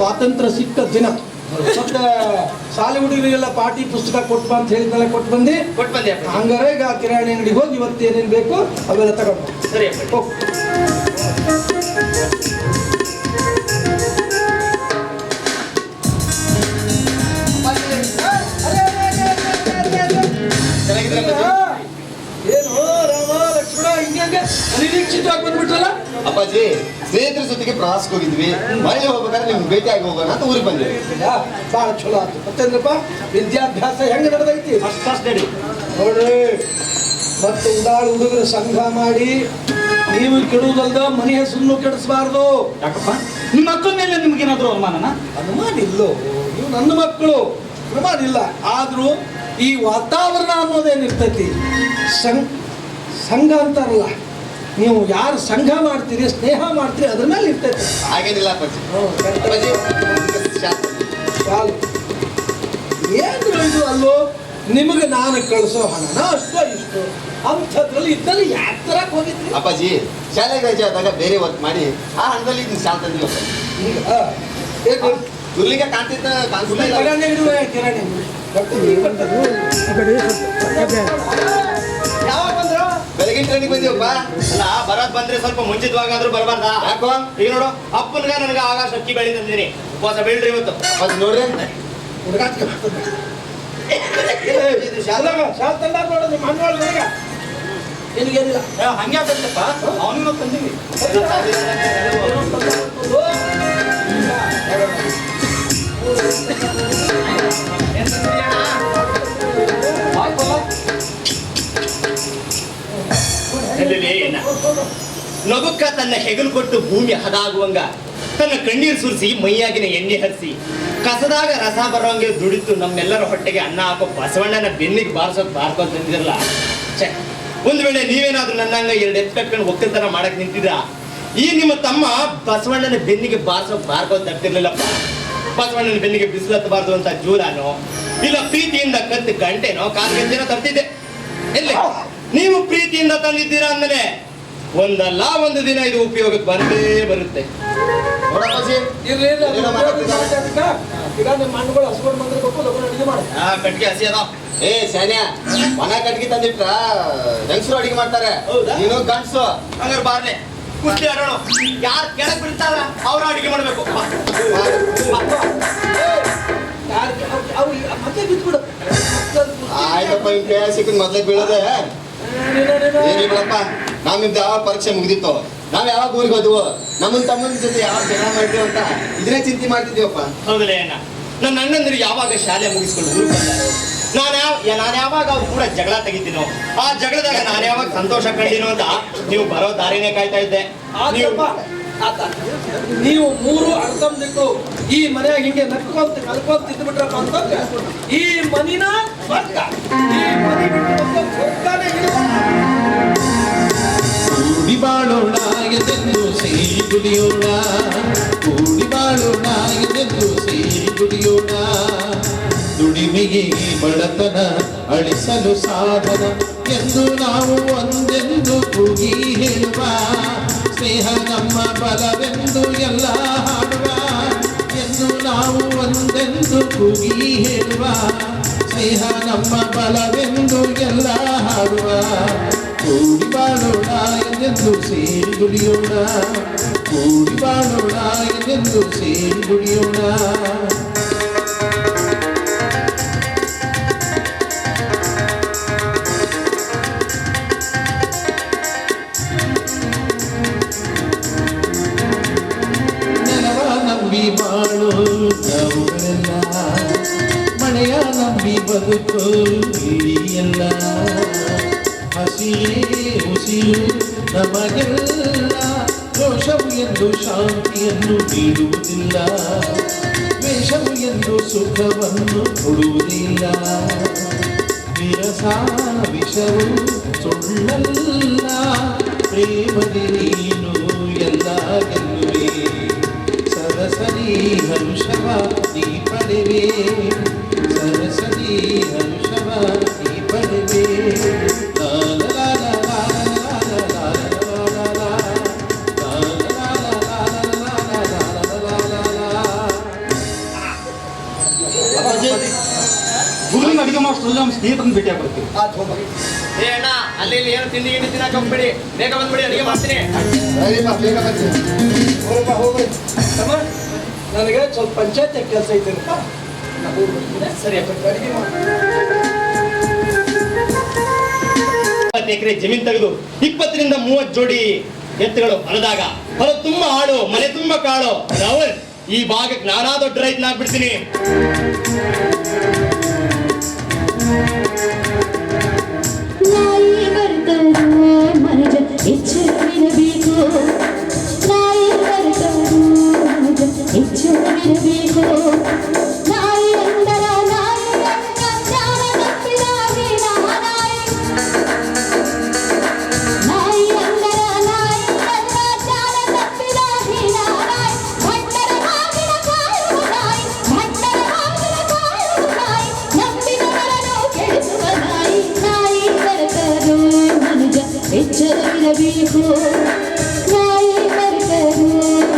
ಸ್ವಾತಂತ್ರ್ಯ ಸಿಕ್ಕ ದಿನ. ಮತ್ತೆ ಶಾಲೆ ಹುಡುಗರಿಗೆಲ್ಲ ಪಾಠಿ ಪುಸ್ತಕ ಕೊಟ್ಟು ಅಂತ ಹೇಳಿದ್ನೆಲ್ಲ ಕೊಟ್ಟು ಬಂದು ಹಂಗಾರೆ ಈಗ ಕಿರಾಣಿ ಅಂಗಡಿಗೆ ಹೋಗಿ ಇವತ್ತು ಏನೇನು ಬೇಕು ಅವೆಲ್ಲ ತಗೊಂಡು ಸರಿ. ಏನು ರಾಮ ಲಕ್ಷ್ಮಣ ಹಿಂಗೆ ಅನಿರೀಕ್ಷಿತವಾಗಿ ಬಂದ್ಬಿಟ್ರಲ್ಲ? ಅಪ್ಪಾಜಿ, ಸ್ನೇಹಿತರ ಜೊತೆಗೆ ಪ್ರವಾಸಕ್ಕೆ ಹೋಗಿದ್ವಿ. ಮಳೆ ಹೋಗ್ಬೇಕಾದ್ರೆ ನಿಮ್ಗೆ ಭೇಟಿಯಾಗಿ ಹೋಗೋಣ ಅಂತ ಊರಿಗೆ ಬಂದ್ವಿ. ಬಹಳ ಚಲೋ ಆಯ್ತು. ಮತ್ತೇನ್ರಪ್ಪ ವಿದ್ಯಾಭ್ಯಾಸ ಹೆಂಗ್ ನಡೆದೈತಿ? ನೋಡ್ರಿ, ಮತ್ತೆ ಉಡಾಳು ಹುಡುಗರು ಸಂಘ ಮಾಡಿ ನೀವು ಕೆಡುವುದಲ್ದ ಮನೆ ಹೆಸರನ್ನು ಕೆಡಿಸಬಾರ್ದು. ಯಾಕಪ್ಪ, ನಿಮ್ಮ ಮಕ್ಕಳ ಮೇಲೆ ನಿಮ್ಗೇನಾದ್ರು ಅನುಮಾನನ? ಅನುಮಾನ ಇಲ್ಲೋ, ನೀವು ನನ್ನ ಮಕ್ಕಳು, ಅನುಮಾನ ಇಲ್ಲ. ಆದ್ರೂ ಈ ವಾತಾವರಣ ಅನ್ನೋದೇನಿರ್ತೈತಿ, ಸಂಘ ಅಂತಾರಲ್ಲ, ನೀವು ಯಾರು ಸಂಘ ಮಾಡ್ತೀರಿ, ಸ್ನೇಹ ಮಾಡ್ತೀರಿ, ಅದ್ರ ಮೇಲೆ ಇರ್ತೈತಿ. ಹಾಗೇನಿಲ್ಲ ಅಪ್ಪಾಜಿ. ಏನು ಇದು ಅಲ್ಲೋ, ನಿಮಗೆ ನಾನು ಕಳಿಸೋ ಹಣನ ಅಷ್ಟೋ ಇಷ್ಟು ಅಂಥದ್ರಲ್ಲಿ ಇದ್ದಲ್ಲಿ ಯಾಕೆ ತರಕ್ಕೆ ಹೋಗಿದ್ರಿ? ಅಪ್ಪಾಜಿ, ಶಾಲೆಗೆ ರಜೆ ಆದಾಗ ಬೇರೆ ವರ್ಕ್ ಮಾಡಿ ಆ ಹಣದಲ್ಲಿ ಇದನ್ನ ಶಾಲೆ ತಂದ್ವಿ. ಹುರ್ಲಿಗೆ ಕಾಣ್ತಿದ್ದ ಯಾವಾಗ ಬಂದ್ರ? ಬೆಳಗಿನ ಟ್ರೈನಿಗೆ ಬಂದಿವಪ್ಪ. ಅಲ್ಲ, ಬರೋದ್ ಬಂದ್ರೆ ಸ್ವಲ್ಪ ಮುಂಚಿತವಾಗಾದ್ರೂ ಬರಬಾರ್ದ? ಯಾಕೋ? ಈಗ ನೋಡು, ಅಪ್ಪನ್ಗ ನನಗೆ ಆಕಾಶ ಅಕ್ಕಿ ಬೆಳಿ ತಂದಿದ್ದೀನಿ. ಉಪವಾಸ ಬೀಳ್ರಿ ಇವತ್ತು. ಅದು ನೋಡ್ರಿ, ನಿನಗೇನಿಲ್ಲ, ಹಂಗೆ ಆಗತ್ತಪ್ಪ, ಅವನಿಗೂ ತಂದೀವಿ. ನಗುಕ್ಕ ತನ್ನ ಹೆಗಲು ಕೊಟ್ಟು ಭೂಮಿ ಹದಾಗುವಂಗ ತನ್ನ ಕಣ್ಣೀರು ಸುರಿಸಿ ಮೈಯಾಗಿನ ಎಣ್ಣೆ ಹರಿಸಿ ಕಸದಾಗ ರಸ ಬರೋಂಗೆ ದುಡಿತು ನಮ್ಮೆಲ್ಲರ ಹೊಟ್ಟೆಗೆ ಅನ್ನ ಹಾಕೋ ಬಸವಣ್ಣನ ಬೆನ್ನಿಗೆ ಬಾರ್ಕೋತ ತಂದಿರಲ್ಲ. ಒಂದು ವೇಳೆ ನೀವೇನಾದ್ರೂ ನನ್ನಂಗ ಎರಡು ಎತ್ತು ಕಟ್ಕೊಂಡು ಒಕ್ಕಲ್ತನ ಮಾಡಕ್ ನಿಂತಿದ್ರ, ಈ ನಿಮ್ಮ ತಮ್ಮ ಬಸವಣ್ಣನ ಬೆನ್ನಿಗೆ ಬಾರ್ಕೋತ ತರ್ತಿರ್ಲಿಲ್ಲಪ್ಪ. ಬಸವಣ್ಣನ ಬೆನ್ನಿಗೆ ಬಿಸಿಲು ಹತ್ತಬಾರ್ದು ಅಂತ ಜೂಲಾನೋ ಇಲ್ಲ ಪ್ರೀತಿಯಿಂದ ಕತ್ತು ಗಂಟೆನೋ ಕಾಲ್ಗಂಟೆನೋ ತರ್ತಿದ್ದೆ. ಎಲ್ಲಿ ನೀವು ಪ್ರೀತಿಯಿಂದ ತಂದಿದ್ದೀರಾ ಅಂದಮೇಲೆ ಒಂದಲ್ಲ ಒಂದು ದಿನ ಇದು ಉಪಯೋಗಕ್ಕೆ ಬಂದೇ ಬರುತ್ತೆ. ಕಟ್ಗೆ ಹಸಿ ಅದ. ಏ ಶಾನ್ಯ, ಮನ ಕಟ್ಗೆ ತಂದಿಟ್ರ ಹೆಂಗಸರು ಅಡಿಗೆ ಮಾಡ್ತಾರೆ, ನೀನು ಗಂಡಸು. ಹಂಗಾರೆ ಬಾರ್ಲೆ ಕುಸ್ತಿ ಆಡೋಣ. ಯಾರು ಕೆಳಕ್ ಬಿಡ್ತಾರ ಅವ್ರು ಅಡಿಗೆ ಮಾಡ್ಬೇಕು. ಆಯ್ತಪ್ಪ, ಇನ್ ಕೈ ಸಿಕ್ಕ ಮೊದ್ಲೇ ಬೀಳೋದೆ ಏನಿಲ್ಲಪ್ಪ. ನಮ್ಮಿಂದ ಯಾವಾಗ ಪರೀಕ್ಷೆ ಮುಗಿದಿತ್ತು, ನಾವ್ ಯಾವಾಗ ಊರಿಗೆ ಹೋದ್ವು, ನಮ್ಮನ್ ತಮ್ಮನ ಜೊತೆ ಯಾವಾಗ ಜನ ಮಾಡ್ತೀವಿ ಅಂತ ಇದನ್ನೇ ಚಿಂತೆ ಮಾಡ್ತಿದ್ದೀವಪ್ಪ. ಹೌದಲ್ಲ ಅಣ್ಣ, ನನ್ನ ಅಣ್ಣಂದ್ರು ಯಾವಾಗ ಶಾಲೆ ಮುಗಿಸ್ಕೊಂಡು ಊರಿಗೆ ಬಂದಾರೋ, ನಾನು ಯಾವಾಗ ಅವ್ರು ಕೂಡ ಜಗಳ ತೆಗಿತೀನೋ, ಆ ಜಗಳದಾಗ ನಾನು ಯಾವಾಗ ಸಂತೋಷ ಕಂಡಿನೋ ಅಂತ ನೀವು ಬರೋ ದಾರಿನೇ ಕಾಯ್ತಾ ಇದ್ದೆ. ನೀವು ಮೂರು ಅರ್ಧಂದಿಟ್ಟು ಈ ಮನೆಯಾಗ ಹಿಂಗೆ ನಕ್ಕೊಂತ ಇದ್ಬಿಟ್ರಪ್ಪ ಅಂತಂದ್ರೆ ಈ ಮನಿನ ಸ್ವರ್ಗ, ಈ ಮನೆ ಬಿಟ್ಟು ಸ್ವರ್ಗನೇ ಇಲ್ಲ. ಕೂಡಿ ಬಾಳೋಣ ಎಂದೆಂದು ಸೇರಿ ದುಡಿಯೋಣ, ಕೂಡಿ ಬಾಳೋಣ ಎಂದೆಂದು ಸೇರಿ ದುಡಿಯೋಣ. ದುಡಿಮೆಗೆ ಬಡತನ ಅಳಿಸಲು ಸಾಧನ ಎಂದು ನಾವು ಒಂದೆಂದು ಕೂಗಿ ಹೇಳುವ. ಸ್ನೇಹ ನಮ್ಮ ಬಲವೆಂದು ಎಲ್ಲ ಹಾಡುವ ಎಂದು ನಾವು ಒಂದೆಂದು ಕೂಗಿ ಹೇಳುವ. ಸ್ನೇಹ ನಮ್ಮ ಬಲವೆಂದು ಎಲ್ಲ ಹಾಡುವ. ಕೂಡಿ ಬಾಳೋಣ ಎಂದೆಂದು ಸೇರಿ ದುಡಿಯೋಣ, ಕೂಡಿ ಬಾಳೋಣ ಎಂದೆಂದು ಸೇರಿ ದುಡಿಯೋಣ. ನೆಲವ ನಂಬಿ ಬಾಳು ನಾವುಗಳೆಲ್ಲ, ಮಳೆಯ ನಂಬಿ ಬದುಕು ಹಿಡಿಯಲ್ಲ. ಹಸಿಯೇ ಉಸಿರು ನಮಗೆಲ್ಲ, ದೋಷವು ಎಂದು ಶಾಂತಿಯನ್ನು ನೀಡುವುದಿಲ್ಲ, ದ್ವೇಷವು ಎಂದು ಸುಖವನ್ನು ಕೊಡುವುದಿಲ್ಲ. ವಿರಸ ವಿಷವು ಸುಳ್ಳಲ್ಲ, ಪ್ರೇಮದಿ ನೀನು ಎಲ್ಲ ಗೆಲ್ಲುವೆ. ಸರಸರಿ ಹರುಷವ ನೀ ಪಡೆವೆ, ಸರಸರಿ ಹರುಷವ ನೀ ಪಡೆವೆ. ಅಷ್ಟರಲ್ಲಿ ನಮ್ಮ ಸ್ನೇಹಿತರನ್ನ ಭೇಟಿ ಆಗ್ಬಿಡ್ತೀವಿ. ಆತ್ ಹೋಗ್ಬಾ. ಏ ಅಣ್ಣ ಅಲ್ಲಿ ಇಲ್ಲಿ ಏನು ತಿಂಡಿ ಗಿಂಡಿ ತಿನ್ನಕ್ಕೆ ಹೋಗ್ಬೇಡಿ, ಬೇಗ ಬಂದ್ಬಿಡಿ, ಅಡಿಗೆ ಮಾಡ್ತೀನಿ. ಸರಿಪ್ಪ, ಬೇಗ ಬರ್ತೀನಿ. ಹೋಗ್ಬಾ ಹೋಗ್ರಿ. ತಮ್ಮ ನನಗೆ ಸ್ವಲ್ಪ ಪಂಚಾಯತ್ ಕೆಲಸ ಐತೇನಪ್ಪ, ನಾ ಹೋಗ್ಬಿಡ್ತೀನಿ. ಸರಿ ಅಪ್ಪ. ಅಡಿಗೆ ಮಾಡಿ. 20 ಎಕರೆ ಜಮೀನ್ ತೆಗೆದು 20 ರಿಂದ 30 ಜೋಡಿ ಎತ್ತುಗಳು ಹೊಲದಾಗ, ಹೊಲ ತುಂಬ ಹಾಡು, ಮನೆ ತುಂಬ ಕಾಳು. ರಾವಲ್, ಈ ಭಾಗಕ್ಕೆ ನಾನಾ ದೊಡ್ಡ ರೈತನಾಗ್ಬಿಡ್ತೀನಿ. ನಾಯಿ ಬರ್ತರು ಮನುಜ ಎಚ್ಚರವಿರಬೇಕು, ನಾಯಿ ಬರ್ತರು ಮನುಜ ಎಚ್ಚರವಿರಬೇಕು. ನಾಯಿ ಅಂದರ ನಾಯಿ ಅಂದ ಜ್ಞಾನ ತಪ್ಪಿದ ಹೀನ ನಾಯಿ, ನಾಯಿ ಅಂದರ ನಾಯಿ ಅಂದ ಜ್ಞಾನ ತಪ್ಪಿದ ಹೀನ ನಾಯಿ. ಭಟ್ಟರ ಹಾಗಿನ ಕಾಯುವ ನಾಯಿ, ಭಟ್ಟರ ಹಾಗಿನ ಕಾಯುವ ನಾಯಿ, ನಂಬಿದವರನ್ನು ಕೆಡಿಸುವ ನಾಯಿ. ನಾಯಿ ಬರ್ತರು ಮನುಜ ಎಚ್ಚರವಿರಬೇಕು, ನಾಯಿ ಬರ್ತರು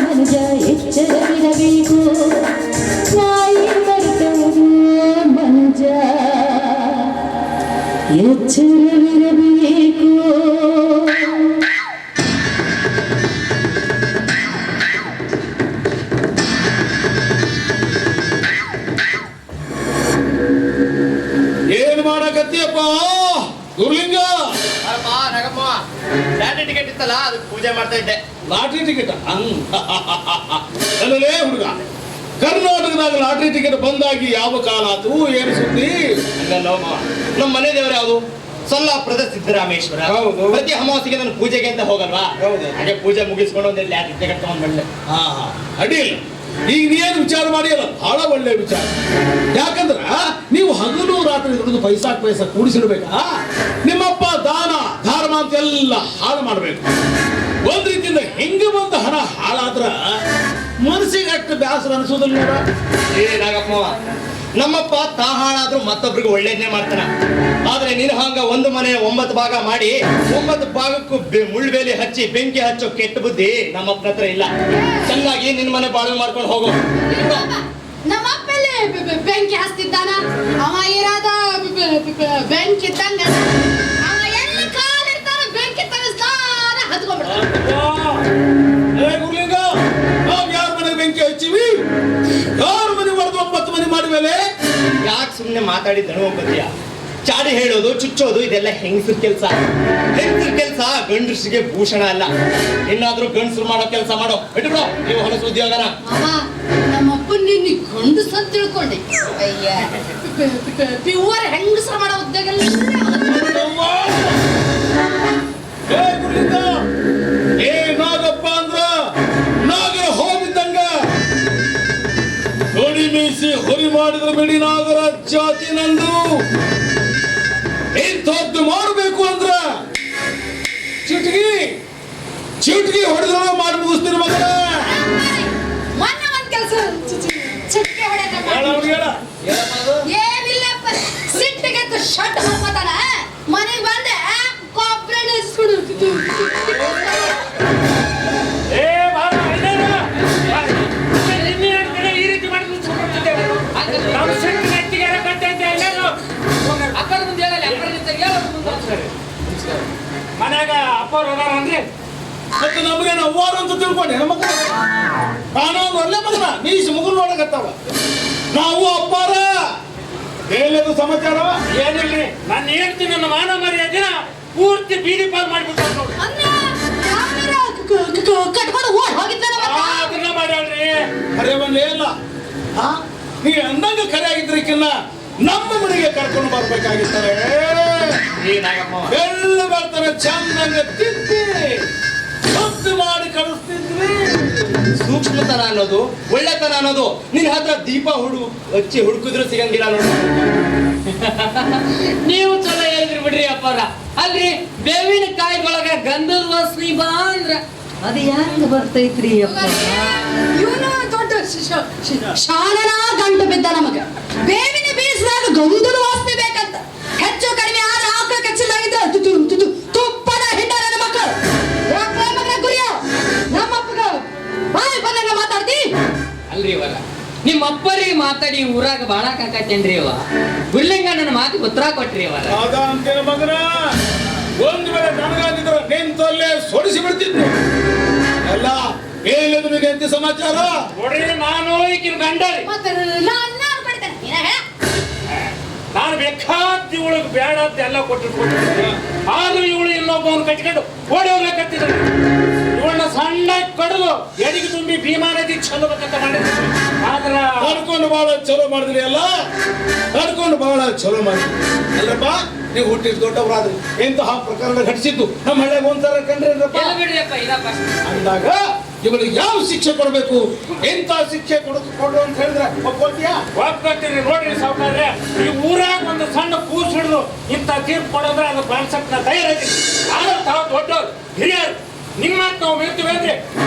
ಮನುಜ ಎಚ್ಚರವಿರಬೇಕು, ನಾಯಿ ಬರ್ತರು ಮನುಜ ಎಚ್ಚರವಿರಬೇಕು. ಏನ್ ಮಾಡಕತ್ತಿಯಪ್ಪ ಗುರುಲಿಂಗ? ಅರಪ್ಪ ನಗಮ್ಮ, ಲಾಟ್ರಿ ಟಿಕೆಟ್ ಇತ್ತಲ್ಲ ಅದಕ್ಕೆ ಪೂಜೆ ಮಾಡ್ತಾ ಇದ್ದೆ. ಲಾಟ್ರಿ ಟಿಕೆಟ್ ಅಲ್ಲಲೇ ಹುಡುಗ, ಕರ್ನಾಟಕದಾಗ ಲಾಟ್ರಿ ಟಿಕೆಟ್ ಬಂದಾಗಿ ಯಾವ ಕಾಲ ಆತು, ಏನು ಸುದ್ದಿ? ಹಂಗಲ್ಲ ಮಾವ, ನಮ್ಮ ಮನೆ ದೇವರು ಯಾವುದು? ಸೊಲ್ಲಾಪುರದ ಸಿದ್ದರಾಮೇಶ್ವರ. ಹೌದು. ಪ್ರತಿ ಅಮಾವಾಸ್ಯೆಗೆ ನಾನು ಪೂಜೆಗೆ ಅಂತ ಹೋಗಲ್ವಾ? ಹೌದು. ಹಾಗೆ ಪೂಜೆ ಮುಗಿಸ್ಕೊಂಡು ಒಂದು ಲಾಟ್ರಿ ಟಿಕೆಟ್ ತಗೊಂಡ್ ಬಂದೆ. ಅಡ್ಡಿಲ್ಲ, ಈಗ ನೀನು ವಿಚಾರ ಮಾಡಿಯಲ್ಲ, ಬಹಳ ಒಳ್ಳೆ ವಿಚಾರ. ಯಾಕಂದ್ರ ನೀವು ಹಗಲು ರಾತ್ರಿ ದುಡಿದು ಪೈಸಾ ಕೂಡಿಸಿಡ್ಬೇಕಾ? ನಿಮ್ಮಪ್ಪ ದಾನ ಧರ್ಮ ಅಂತ ಎಲ್ಲ ಹಾಳು ಮಾಡ್ಬೇಕು. ಒಂದ್ ರೀತಿಯಿಂದ ಹೆಂಗೆ ಬಂದ ಹಣ ಹಾಳಾದ್ರ ಮನಸ್ಸಿಗೆ ಅಷ್ಟು ಬೇಸರ ಅನಿಸೋದಿಲ್ಲ ನೋಡ. ಏ ನಾಗಪ್ಪ, ನಮ್ಮಪ್ಪ ತಾ ಹಾಳಾದ್ರೂ ಮತ್ತೊಬ್ರಿಗೆ ಒಳ್ಳೇದನ್ನೇ ಮಾಡ್ತಾನ. ಆದ್ರೆ ನೀನು ಹಂಗ ಒಂದು ಮನೆ 9 ಭಾಗ ಮಾಡಿ 9 ಭಾಗಕ್ಕೂ ಮುಳ್ಳುಬೇಲಿ ಹಚ್ಚಿ ಬೆಂಕಿ ಹಚ್ಚೋ ಕೆಟ್ಟ ಬುದ್ಧಿ ನಮ್ಮಪ್ಪನ ಹತ್ರ ಇಲ್ಲ. ಚೆನ್ನಾಗಿ ನಿನ್ನ ಮನೆ ಬಾಳ್ವೆ ಮಾಡ್ಕೊಂಡು ಹೋಗು. ನಮ್ಮ ಅಪ್ಪಲ್ಲಿ ಬೆಂಕಿ ಹಚ್ತಿದ್ದಾನ, ಅವ ಇರೋದ ಬೆಂಕಿ ಇದ್ದಂಗ. ಅವ ಎಲ್ಲಿ ಕಾಲಿರ್ತಾನ ಬೆಂಕಿ ತಗಸ್ತಾನ ಹತ್ಕೊಂಡ್ಬಿಡ್ತಾನ. ಗುರುಲಿಂಗ, ನಾವ್ ಯಾರ ಮನೆಗೆ ಬೆಂಕಿ ಹಚ್ಚಿವಿ? ಯಾರ ಮನೆ ಹೊಡೆದು 9 ಮನೆ ಮಾಡಿಮೇಲೆ ಯಾಕೆ ಸುಮ್ಮನೆ ಮಾತಾಡಿ ದಣ ಹೋಗ್ತೀಯ? ಚಾಡಿ ಹೇಳೋದು, ಚುಚ್ಚೋದು ಇದೆಲ್ಲ ಹೆಂಗಸರ ಕೆಲಸ. ಹೆಂಗಸರ ಕೆಲಸ ಗಂಡಸರಿಗೆ ಭೂಷಣ ಅಲ್ಲ. ಇನ್ನಾದ್ರೂ ಗಂಡಸರು ಮಾಡೋ ಕೆಲಸ ಮಾಡೋ. ಬಿಟ್ಬಿಡೋ ನೀವು ಹೊಲಸು ಉದ್ಯೋಗನ. ಅವ ನಮ್ಮಪ್ಪ ನಿನ್ನ ಗಂಡಸ ಅಂತ ತಿಳ್ಕೊಂಡೆ. ಅಯ್ಯ, ಪ್ಯೂರ್ ಹೆಂಗಸರು ಮಾಡೋ ಉದ್ಯೋಗ ಏ ಗುರುಲಿಂಗ, ಏ ನಾಗಪ್ಪ ಅಂದ್ರ ನಾಗರ ಹೋಗಿದ್ದಂಗ. ನೋಡಿ ಮೀಸಿ ಹೊರಿ ಮಾಡಿದ್ರ ಬಿಡಿ ನಾಗರ ಜಾತಿ ನಂದು. ಇಂಥದ್ದು ಮಾಡಬೇಕು ಅಂದ್ರ ಚಿಟ್ಗಿ ಹೊಡೆದ್ರ ಮಾಡಿ ಮುಗಿಸ್ತೀನಿ ಮಗನ. ಮೊನ್ನೆ ಒಂದ್ ಕೆಲಸ ಚಿಟ್ಕೆ ಏನಿಲ್ಲಪ್ಪ, ಸಿಟ್ಟಿಗೆ ಶರ್ಟ್ ಹಾಕೋತಾನ. ಮನೆಗೆ ಬಂದೆ ಕೊಬ್ಬರಿ ಇಸ್ಕೊಡು. ಈ ರೀತಿ ಮಾಡಿದ್ರೆ ಮನ್ಯಾಗ ಅಪ್ಪವ್ರು ಹೋದಾರ ಅಂದ್ರೆ ಮತ್ತೆ ನಮ್ಗೇನು ಅವ್ವಾರು ಅಂತ ತಿಳ್ಕೊಂಡೆ ನಮಗ. ನಾನು ಒಳ್ಳೆ ಮಗನ ಮೀಸಿ ಮುಗುಲ್ ನೋಡಕತ್ತಾವ. ನಾವು ಅಪ್ಪಾರ ಏನೇನು ಸಮಾಚಾರ ಏನಿಲ್ರಿ, ನಾನು ಹೇಳ್ತೀನಿ, ನನ್ನ ಮಾನ ಮರ್ಯಾದಿನ ಪೂರ್ತಿ ಬೀದಿ ಪಾಲ್ ಮಾಡ್ಬಿಟ್ಟು ನೋಡಿ. ಕಟ್ಕೊಂಡು ಓಡ್ ಹೋಗಿದ್ದಾನ. ಅದನ್ನ ಮಾಡ್ಯಾಳ್ರಿ. ಕರೆ ಬಂದೇ ಇಲ್ಲ. ನೀ ಅಂದಂಗ ಕರೆ ಆಗಿದ್ರಕ್ಕಿನ್ನ ನಮ್ಮ ಮನೆಗೆ ಕರ್ಕೊಂಡು ಬರ್ಬೇಕಾಗಿರ್ತಾರೆ. ಎಲ್ಲ ಬರ್ತಾರೆ, ಚಂದಂಗ ತಿದ್ದಿ ಸೊತ್ತು ಮಾಡಿ ಕಳಿಸ್ತಿದ್ವಿ. ಸೂಕ್ಷ್ಮತನ ಅನ್ನೋದು, ಒಳ್ಳೆತನ ಅನ್ನೋದು ನಿನ್ನ ಹತ್ರ ದೀಪ ಹಚ್ಚಿ ಹುಡುಕಿದ್ರು ಸಿಗಂಗಿಲ್ಲ ನೋಡು. ನೀವು ಚಲೋ ಹೇಳಿದ್ರಿ ಬಿಡ್ರಿ ಅಪ್ಪಾರ. ಅಲ್ರಿ ಬೇವಿನ ಕಾಯಿಗೊಳಗ ಗಂಧದ ವಾಸನಿ ಬಾ ಅಂದ್ರ ಅದು ಹೆಂಗ ಬರ್ತೈತ್ರಿ ಅಪ್ಪ? ಇವನು ದೊಡ್ಡ ಶಾಣನ ಗಂಟು ಬಿದ್ದ ನಮಗ. ಬೇವಿನ ಬೀಸದಾಗ ಗಂಧದ ವಾಸನೆ ಬೇಕಂತ. ಹೆಚ್ಚು ಕಡಿಮೆ ಆದ್ರೆ ಆಕಳ ಕಚ್ಚಿದಾಗಿದ್ರೆ ತುಪ್ಪದ ಹಿಂಡ ನನ್ನ ಮಕ್ಕಳು. ಗುರಿಯ ನಮ್ಮಪ್ಪಗ ಬಾಯಿ ಬಂದಂಗ ಮಾತಾಡ್ತಿ. ಅಲ್ರಿ ಇವರ ನಿಮ್ಮ ಅಪ್ಪರಿಗೆ ಮಾತಾಡಿ ಊರಾಗ ಬಾಳ ಕಾಕತ್ತೇನ್ರಿ ಅವ ಗುರ್ಲಿಂಗ ನನ್ನ ಮಾತಿಗೆ ಉತ್ತರ ಕೊಟ್ರಿ ಅವರ ಆಗ ಅಂತೇನ ಮಗನ ಒಂದು ವೇಳೆ ನನಗಾಗಿದ್ರೆ ನಿಂತಲ್ಲೇ ಸೋಡಿಸಿ ಬಿಡ್ತಿದ್ದೆ ಎಲ್ಲ ಹೇಳಿದ್ರು ನಿನಗೆ ಎಂತ ಸಮಾಚಾರ ನೋಡ್ರಿ ನಾನು ಈಗಿನ ಗಂಡ ರೀ. ಮತ್ತೆ ನಾನು ಕೊಡ್ತೇನೆ ನೀನ ಹೇಳ. ನಾನು ಬೇಕಾದ ಇವಳಿಗೆ ಬೇಡ ಅಂತ ಎಲ್ಲ ಕೊಟ್ಟಿರ್ಬೋದು ಆದ್ರೂ ಇವಳು ಇನ್ನೊಬ್ಬವನ್ನ ಕಟ್ಕೊಂಡು ಓಡಿ ಹೋಗ್ಬೇಕಂತಿದ್ರು ಇವಳನ್ನ ಸಣ್ಣ ಕಡಿದು ಎಡಿಗೆ ತುಂಬಿ ಭೀಮಾ ನದಿ ಚೆಲ್ಲಬೇಕಂತ ಮಾಡಿದ್ರು ಆದ್ರ ನಡ್ಕೊಂಡು ಬಹಳ ಚಲೋ ಮಾಡಿದ್ರಿ ಅಲ್ಲ ನಡ್ಕೊಂಡು ಬಹಳ ಚಲೋ ಮಾಡಿದ್ರಿ ಅಲ್ಲಪ್ಪ ನೀವು ಹುಟ್ಟಿದ ದೊಡ್ಡವರಾದ್ರಿ ಎಂತಹ ಪ್ರಕರಣ ಘಟಿಸಿದ್ದು ನಮ್ಮ ಹಳ್ಳಿಗೆ ಒಂಥರ ಕಂಡ್ರೇನ್ರಪ್ಪ ಎಲ್ಲ ಬಿಡ್ರಿಯಪ್ಪ ಇದಪ್ಪ ಅಂದಾಗ ಇವಳಿಗೆ ಯಾವ ಶಿಕ್ಷೆ ಕೊಡಬೇಕು ಎಂತ ಶಿಕ್ಷೆ ಕೊಡು ಅಂತ ಹೇಳಿದ್ರೆ ಒಪ್ಕೊಳ್ತೀಯಾ ಒಪ್ಕೊಳ್ತೀರಿ ನೋಡ್ರಿ ಸಾವುಕಾರ್ರೆ ಈ ಊರಾಗ ಒಂದು ಸಣ್ಣ ಕೂಸು ಹಿಡಿದು ಇಂಥ ತೀರ್ಪು ಕೊಡೋದ್ರೆ ಅದು ಪಾಲಿಸಕ್ ನಾ ತಯಾರಾಗಿದ್ದೀನಿ ಆದ್ರೆ ತಾವು ದೊಡ್ಡವ್ರು ಹಿರಿಯರು ನಿಮ್ಮ ಮಾತು ನಾವು ಮೀರ್ತೀವಿ ಅಂದ್ರೆ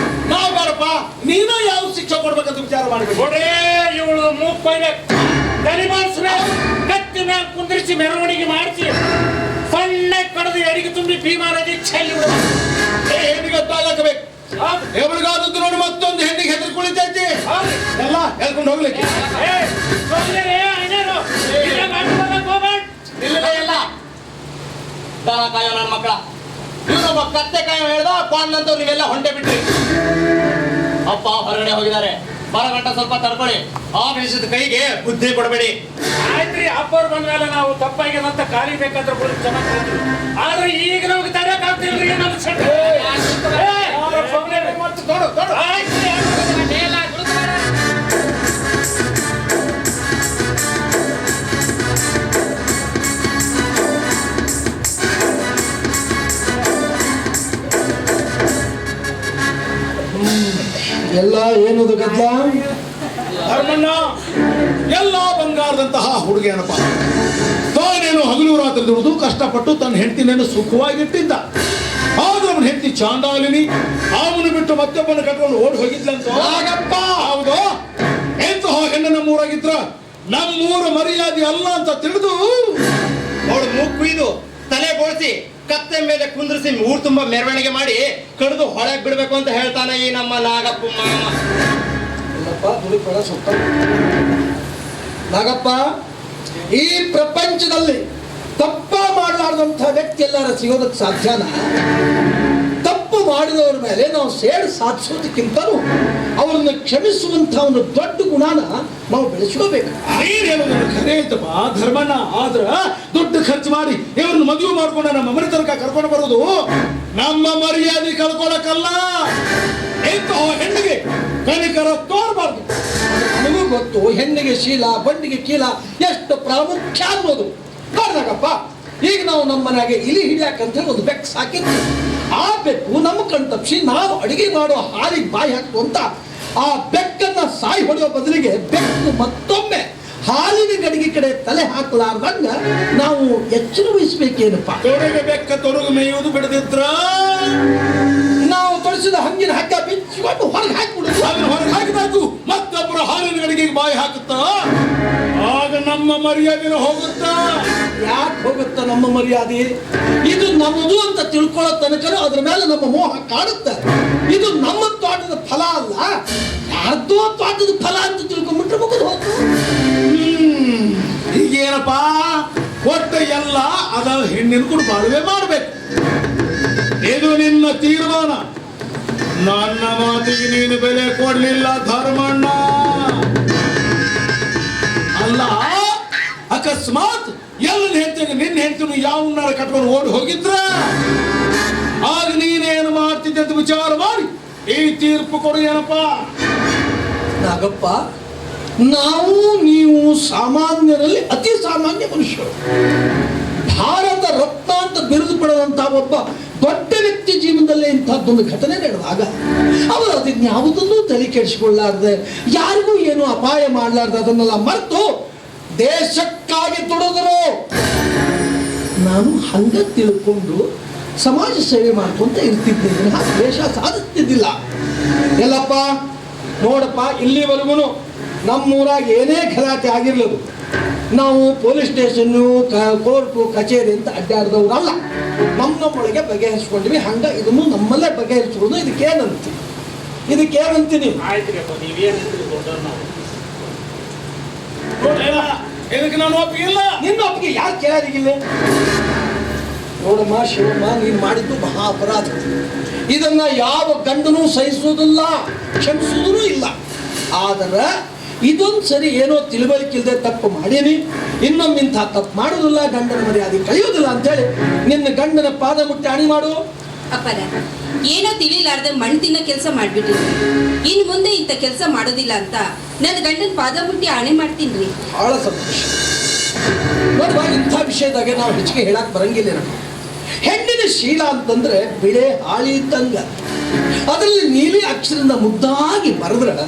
ನಾವು ಬೇಡಪ್ಪ ನೀನು ಯಾವ ಶಿಕ್ಷೆ ಕೊಡ್ಬೇಕಂತ ವಿಚಾರ ಮಾಡಬೇಕು ನೋಡೇ ಇವಳು ಮೂಗ್ ಕೊಯ್ಬೇಕು ತಲೆ ಬಾರಿಸ್ಬೇಕು ಕತ್ತಿ ಮೇಲೆ ಕುಂದಿರಿಸಿ ಮೆರವಣಿಗೆ ಮಾಡಿಸಿ ಸಣ್ಣ ಕಡದು ಎಡಿಗೆ ತುಂಬಿ ಭೀಮಾ ನದಿ ಚೆಲ್ಲಿ ಹೆಣ್ಣಿಗೆ ಗೊತ್ತಾಗಬೇಕು ಎವರಿಗಾದದ್ದು ನೋಡಿ ಮತ್ತೊಂದು ಹೆಣ್ಣಿಗೆ ಹೆದರಿ ಕುಳಿತೈತಿ ಎಲ್ಲ ಹೇಳ್ಕೊಂಡು ಹೋಗ್ಲಿಕ್ಕೆ ಇಲ್ಲ ದನ ಕಾಯೋ ನನ್ನ ಮಕ್ಕಳ ಇವನೊಬ್ಬ ಕತ್ತೆ ಕಾಯೋ ಹೇಳ್ದ ಪಾಂಡಂತ ನೀವೆಲ್ಲ ಹೊಂಟೆ ಬಿಟ್ರಿ ಅಪ್ಪ ಹೊರಗಡೆ ಹೋಗಿದ್ದಾರೆ ಬರಗಂಟ ಸ್ವಲ್ಪ ತಡ್ಕೊಳ್ಳಿ ಆಫೀಸದ ಕೈಗೆ ಬುದ್ಧಿ ಕೊಡಬೇಡಿ ಆಯ್ತ್ರಿ ಅಪ್ಪವ್ರು ಬಂದ ಮೇಲೆ ನಾವು ತಪ್ಪಾಗಿದಂತ ಖಾಲಿ ಬೇಕಾದ್ರೆ ಬಿಡು ಚೆನ್ನಾಗಿ ಆದ್ರೆ ಈಗ ನಮ್ಗೆ ತಡೆಯಕ್ ಆಗ್ತಿಲ್ರಿ ನಮ್ಗೆ ಎಲ್ಲ ಏನದು ಗದ್ಲ ಧರ್ಮಣ್ಣ ಎಲ್ಲ ಬಂಗಾರದಂತಹ ಹುಡುಗಿಯನಪ್ಪ ತಾನೇನು ಹಗಲು ರಾತ್ರಿ ದುಡಿದು ಕಷ್ಟಪಟ್ಟು ತನ್ನ ಹೆಂಡತಿನೇನು ಸುಖವಾಗಿಟ್ಟಿದ್ದ ಆದ್ರೆ ಅವನ ಹೆಂಡತಿ ಚಾಂದಾಲಿನಿ ಅವನು ಬಿಟ್ಟು ಮತ್ತೊಬ್ಬನ ಕಟ್ಕೊಂಡು ಓಡಿ ಹೋಗಿದ್ಲಂತ ಹೌದು ಎಂತಹ ಹೆಣ್ಣು ನಮ್ಮೂರಾಗಿದ್ರ ನಮ್ಮೂರ ಮರ್ಯಾದೆ ಅಲ್ಲ ಅಂತ ತಿಳಿದು ಅವಳು ಮೂಗ್ ಕುಯ್ದು ತಲೆ ಬೋಳಿಸಿ ಕತ್ತೆ ಮೇಲೆ ಕುಂದ್ರಿಸಿ ಊರ್ ತುಂಬಾ ಮೆರವಣಿಗೆ ಮಾಡಿ ಕಡಿದು ಹೊಳಗ್ ಬಿಡ್ಬೇಕು ಅಂತ ಹೇಳ್ತಾನೆ ಈ ನಮ್ಮ ನಾಗಪ್ಪ ಮಾಮ. ಇಲ್ಲಪ್ಪ ದುಡಿಬೇಡ ಸ್ವಲ್ಪ ನಾಗಪ್ಪ ಈ ಪ್ರಪಂಚದಲ್ಲಿ ತಪ್ಪ ಮಾಡಲಾರ್ದಂಥ ವ್ಯಕ್ತಿ ಎಲ್ಲಾರ ಸಿಗೋದಕ್ಕೆ ಸಾಧ್ಯನಾ? ತಪ್ಪು ಮಾಡಿದವರ ಮೇಲೆ ನಾವು ಸೇಡು ಸಾಧಿಸೋದಕ್ಕಿಂತಲೂ ಅವರನ್ನು ಕ್ಷಮಿಸುವಂಥ ಒಂದು ದೊಡ್ಡ ಗುಣನ ನಾವು ಬೆಳೆಸ್ಕೋಬೇಕು. ನೀನೇನೋದನ್ನು ಖರೆ ಐತಪ್ಪ ಧರ್ಮಣ್ಣ. ಆದ್ರ ದುಡ್ಡು ಖರ್ಚು ಮಾಡಿ ಇವ್ರನ್ನ ಮದುವೆ ಮಾಡ್ಕೊಂಡು ನಮ್ಮ ಮನೆ ತನಕ ಕರ್ಕೊಂಡು ಬರೋದು ನಮ್ಮ ಮರ್ಯಾದೆ ಕಳ್ಕೊಳಕಲ್ಲ. ಎಂತಹ ಹೆಣ್ಣಿಗೆ ಕನಿಕರ ತೋರ್ಬಾರ್ದು. ನನಗೂ ಗೊತ್ತು ಹೆಣ್ಣಿಗೆ ಶೀಲ ಬಂಡಿಗೆ ಕೀಲ ಎಷ್ಟು ಪ್ರಾಮುಖ್ಯ ಅನ್ನೋದು. ನೋಡ್ದಾಗಪ್ಪ ಈಗ ನಾವು ನಮ್ಮ ಮನೆಗೆ ಇಲಿ ಹಿಡಿಯಾಕಂತ ಒಂದು ಬೆಕ್ಕು ಸಾಕಿದ್ವಿ. ಆ ಬೆಕ್ಕು ನಮ್ಮ ಕಣ್ ತಪ್ಪಿಸಿ ನಾವು ಅಡಿಗೆ ಮಾಡೋ ಹಾಲಿಗೆ ಬಾಯಿ ಹಾಕ್ತು ಅಂತ ಆ ಬೆಕ್ಕನ್ನ ಸಾಯಿ ಹೊಡೆಯೋ ಬದಲಿಗೆ ಬೆಕ್ಕು ಮತ್ತೊಮ್ಮೆ ಹಾಲಿನ ಗಡಿಗೆ ಕಡೆ ತಲೆ ಹಾಕಲಾರ್ದಂಗ ನಾವು ಎಚ್ಚರ ವಹಿಸ್ಬೇಕೇನಪ್ಪ. ತೊಡಗ ಬೆಕ್ಕ ತೊಡಗು ಮೇಯುವುದು ಬಿಡದಿದ್ರ ನಾವು ತೊಳಸಿದ ಹಂಗಿನ ಹಗ್ಗ ಬಿಚ್ಚಿಕೊಂಡು ಹೊರಗೆ ಹಾಕಿಬಿಡುದು. ಅದನ್ನ ಹೊರಗೆ ಹಾಕಿದಾಕು ಮತ್ತೊಬ್ಬರ ಹಾಲಿನ ಗಡಿಗೆ ಬಾಯಿ ಹಾಕುತ್ತಾ ಆಗ ನಮ್ಮ ಮರ್ಯಾದೆನ ಹೋಗುತ್ತಾ. ಯಾಕೆ ಹೋಗುತ್ತ ನಮ್ಮ ಮರ್ಯಾದೆ? ಇದು ನಮ್ಮದು ಅಂತ ತಿಳ್ಕೊಳ್ಳೋ ತನಕ ಅದ್ರ ಮೇಲೆ ನಮ್ಮ ಮೋಹ ಕಾಡುತ್ತೆ. ಇದು ನಮ್ಮ ತೋಟದ ಫಲ ಅಲ್ಲ, ಯಾರ್ದೋ ತೋಟದ ಫಲ ಅಂತ ತಿಳ್ಕೊಂಡ್ಬಿಟ್ರೆ ಮುಗಿದು ಹೋಗ್ತು. ಈಗೇನಪ್ಪ ಒಟ್ಟು ಎಲ್ಲ ಅದ ಹೆಣ್ಣಿನ ಕೂಡ ಬಾಳ್ವೆ ಮಾಡ್ಬೇಕು. ಇದು ನಿನ್ನ ತೀರ್ಮಾನ. ನನ್ನ ಮಾತಿಗೆ ನೀನು ಬೆಲೆ ಕೊಡ್ಲಿಲ್ಲ ಧರ್ಮಣ್ಣ. ಅಲ್ಲ ಅಕಸ್ಮಾತ್ ಎಲ್ಲ ಹೇಳ್ತೇನೆ ನಿನ್ನ ಹೇಳ್ತೀನಿ ಯಾವನ್ನಾರ ಕಟ್ಕೊಂಡು ಓಡಿ ಹೋಗಿದ್ರ ಆಗ ನೀನೇನು ಮಾಡ್ತಿದ್ದೆ ಅಂತ ವಿಚಾರ ಮಾಡಿ ಈ ತೀರ್ಪು ಕೊಡು. ಏನಪ್ಪ ನಾಗಪ್ಪ, ನಾವು ನೀವು ಸಾಮಾನ್ಯರಲ್ಲಿ ಅತಿ ಸಾಮಾನ್ಯ ಮನುಷ್ಯರು. ಭಾರತ ರತ್ನ ಅಂತ ಬಿರುದು ಪಡೆದಂತ ಒಬ್ಬ ದೊಡ್ಡ ವ್ಯಕ್ತಿ ಜೀವನದಲ್ಲೇ ಇಂಥದ್ದೊಂದು ಘಟನೆ ನಡೆದಾಗ ಅವರು ಅದನ್ಯಾವುದನ್ನು ತಲೆ ಕೆಡಿಸಿಕೊಳ್ಳಾರ್ದೆ ಯಾರಿಗೂ ಏನು ಅಪಾಯ ಮಾಡಲಾರ್ದೆ ಅದನ್ನೆಲ್ಲ ಮರೆತು ದೇಶಕ್ಕಾಗಿ ದುಡಿದರು. ನಾನು ಹಂಗ ತಿಳ್ಕೊಂಡು ಸಮಾಜ ಸೇವೆ ಮಾಡ್ಕೊಂತ ಇರ್ತಿದ್ದೀನಿ, ದೇಶ ಸಾಧಿಸ್ತಿದ್ದಿಲ್ಲ. ಎಲ್ಲಪ್ಪ ನೋಡಪ್ಪ, ಇಲ್ಲಿವರೆಗೂ ನಮ್ಮೂರಾಗ ಏನೇ ಗಲಾಟೆ ಆಗಿರ್ಲದು ನಾವು ಪೊಲೀಸ್ ಸ್ಟೇಷನ್ನು ಕೋರ್ಟು ಕಚೇರಿ ಅಂತ ಅಡ್ಡಾಡಿದವ್ರಲ್ಲ. ನಮ್ಮೊಳಗೆ ಬಗೆಹರಿಸ್ಕೊಂಡಿವಿ. ಹಂಗ ಇದನ್ನು ನಮ್ಮಲ್ಲೇ ಬಗೆಹರಿಸ್ಕೊಂಡು ಇದಕ್ಕೇನಂತೀವಿ? ಆಯ್ತ್ರಿ ಅಪ್ಪ, ನೀವೇನು ದೊಡ್ಡವ್ರು ನಾವು ಇದಕ್ಕೆ ನಾನು ಒಪ್ಪಿಗಿಲ್ಲ. ನಿನ್ನ ಒಪ್ಪಿಗೆ ಯಾರು ಕೇಳಾರಿಗಿಲ್ಲ? ನೋಡಮ್ಮ ಶಿವಮ್ಮ, ನೀನು ಮಾಡಿದ್ದು ಮಹಾ ಅಪರಾಧ. ಇದನ್ನ ಯಾವ ಗಂಡನೂ ಸಹಿಸುವುದಿಲ್ಲ, ಕ್ಷಮಿಸುವುದೂ ಇಲ್ಲ. ಆದರೆ ಇದೊಂದು ಸರಿ ಏನೋ ತಿಳುವಳಿಕಿಲ್ಲದೆ ತಪ್ಪು ಮಾಡೀನಿ, ಇನ್ನೊಮ್ಮೆ ಇಂಥ ತಪ್ಪು ಮಾಡುವುದಿಲ್ಲ, ಗಂಡನ ಮರ್ಯಾದೆ ಕಳೆಯುವುದಿಲ್ಲ ಅಂತೇಳಿ ನಿನ್ನ ಗಂಡನ ಪಾದ ಮುಟ್ಟಿ ಅಣಿ ಮಾಡು. ಅಪ್ಪರ ಏನೋ ತಿಳಿಲಾರ್ದೆ ಮಣ್ಣು ತಿನ್ನೋ ಕೆಲಸ ಮಾಡ್ಬಿಟ್ಟಿದ್ರಿ. ಇನ್ನು ಮುಂದೆ ಇಂಥ ಕೆಲಸ ಮಾಡೋದಿಲ್ಲ ಅಂತ ನನ್ನ ಗಂಡನ ಪಾದ ಮುಟ್ಟಿ ಆಣೆ ಮಾಡ್ತೀನಿ. ಬಹಳ ಸಂತೋಷ. ನೋಡುವ, ಇಂಥ ವಿಷಯದಾಗೆ ನಾವು ಹೆಚ್ಚಿಗೆ ಹೇಳಕ್ ಬರಂಗಿಲ್ಲ. ನಮಗೆ ಹೆಣ್ಣಿನ ಶೀಲ ಅಂತಂದ್ರೆ ಬಿಳೆ ಹಾಳಿ ಇದ್ದಂಗ. ಅದರಲ್ಲಿ ನೀಲಿ ಅಕ್ಷರದಿಂದ ಮುದ್ದಾಗಿ ಬರೆದ್ರೆ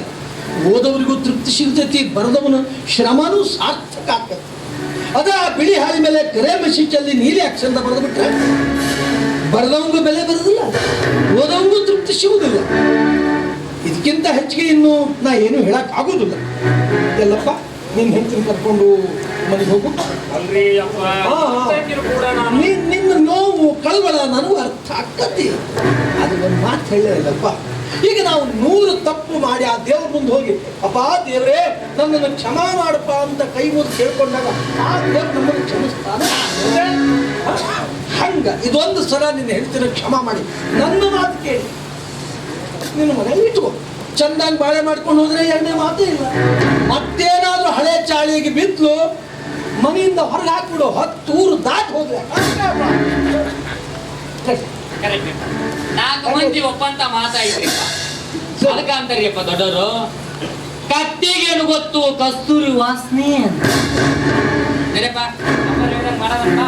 ಓದವರಿಗೂ ತೃಪ್ತಿ ಸಿಗ್ತೈತಿ, ಬರೆದವನ ಶ್ರಮನೂ ಸಾರ್ಥಕ ಆಗ್ತದೆ. ಅದ ಆ ಬಿಳಿ ಹಾಳಿ ಮೇಲೆ ಕರೆ ಮೆಸಿಚಲ್ಲಿ ನೀಲಿ ಅಕ್ಷರದಿಂದ ಬರೆದು ಬಿಟ್ರೆ ಬರೆದವಂಗೂ ಬೆಲೆ ಬರೋದಿಲ್ಲ, ಓದವಂಗೂ ತೃಪ್ತಿ ಸಿಗುವುದಿಲ್ಲ. ಇದಕ್ಕಿಂತ ಹೆಚ್ಚಿಗೆ ಇನ್ನು ನಾ ಏನು ಹೇಳಕ್ ಆಗುದಿಲ್ಲ. ಎಲ್ಲಪ್ಪ, ನಿನ್ನ ಹೆಂಡತಿನ ಕರ್ಕೊಂಡು ಮನೆಗೆ ಹೋಗು. ಅಲ್ರಿ ಅಪ್ಪ, ಕೂಡ ನಾನು ನಿನ್ನ ನೋವು ಕಳವಳ ನನಗೂ ಅರ್ಥ ಆಗ್ತತಿ. ಅದು ಒಂದು ಮಾತು ಹೇಳಿಲ್ಲಪ್ಪ. ಈಗ ನಾವು 100 ತಪ್ಪು ಮಾಡಿ ಆ ದೇವ್ರ ಮುಂದೆ ಹೋಗಿ, ಅಪ್ಪ ದೇವ್ರೇ ನನ್ನನ್ನು ಕ್ಷಮಾ ಮಾಡಪ್ಪ ಅಂತ ಕೈ ಮುಗಿದು ಕೇಳ್ಕೊಂಡಾಗ ಆ ದೇವ್ರು ನಮ್ಮನ್ನು ಕ್ಷಮಿಸ್ತಾನೆ. ಹಂಗ ಇದೊಂದು ಸಲ ನಿನ್ನ ಹೆಂಡತಿನ ಕ್ಷಮಾ ಮಾಡಿ ನನ್ನ ಮಾತು ಕೇಳಿ ನಿನ್ನ ಮನೆಯಲ್ಲಿ ಇಟ್ಕೋ. ಚಂದಾಗಿ ಬಾಳೆ ಮಾಡ್ಕೊಂಡು ಹೋದ್ರೆ ಎರಡನೇ ಮಾತೇ ಇಲ್ಲ. ಮತ್ತೇನಾದ್ರೂ ಹಳೆ ಚಾಳಿಗೆ ಬಿದ್ಲು ಮನೆಯಿಂದ ಹೊರಗೆ ಹಾಕ್ಬಿಡು, 10 ಊರು ದಾಟಿ ಹೋದ್ರೆ. ಕರೆಕ್ಟ್. 4 ಮಂದಿ ಒಪ್ಪಂತ ಮಾತಾಡಿದ್ರಿ. ಅದಕ್ಕ ಅಂತಾರಿಯಪ್ಪ ದೊಡ್ಡವರು, ಕತ್ತಿಗೇನು ಗೊತ್ತು ಕಸ್ತೂರಿ ವಾಸನೆ ಅಂತ. ನೆನಪ ಮಾಡದಪ್ಪ.